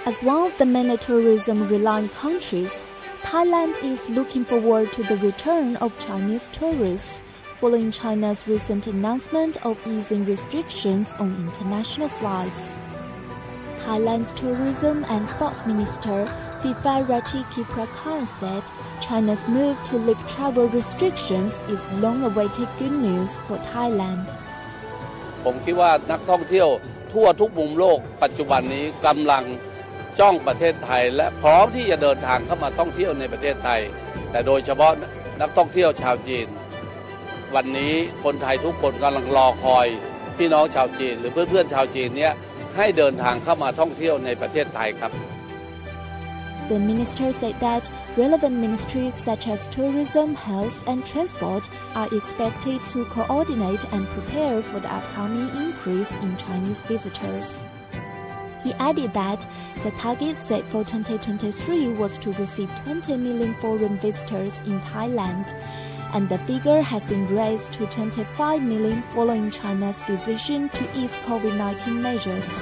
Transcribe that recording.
As one of the many tourism-reliant countries, Thailand is looking forward to the return of Chinese tourists, following China's recent announcement of easing restrictions on international flights. Thailand's Tourism and Sports Minister Phifairachi Kiprakar said China's move to lift travel restrictions is long-awaited good news for Thailand. ผมคิดว่านักท่องเที่ยวทั่วทุกมุมโลกปัจจุบันนี้กำลังจ้องประเทศไทยและพร้อมที่จะเดินทางเข้ามาท่องเที่ยวในประเทศไทยแต่โดยเฉพาะนักท่องเที่ยวชาวจีนวันนี้คนไทยทุกคนกำลังรอคอยพี่น้องชาวจีนหรือเพื่อนๆชาวจีนเนี่ยให้เดินทางเข้ามาท่องเที่ยวในประเทศไทยครับ The minister said that relevant ministries such as tourism, health, and transport are expected to coordinate and prepare for the upcoming increase in Chinese visitors. He added that the target set for 2023 was to receive 20 million foreign visitors in Thailand, and the figure has been raised to 25 million following China's decision to ease COVID-19 measures.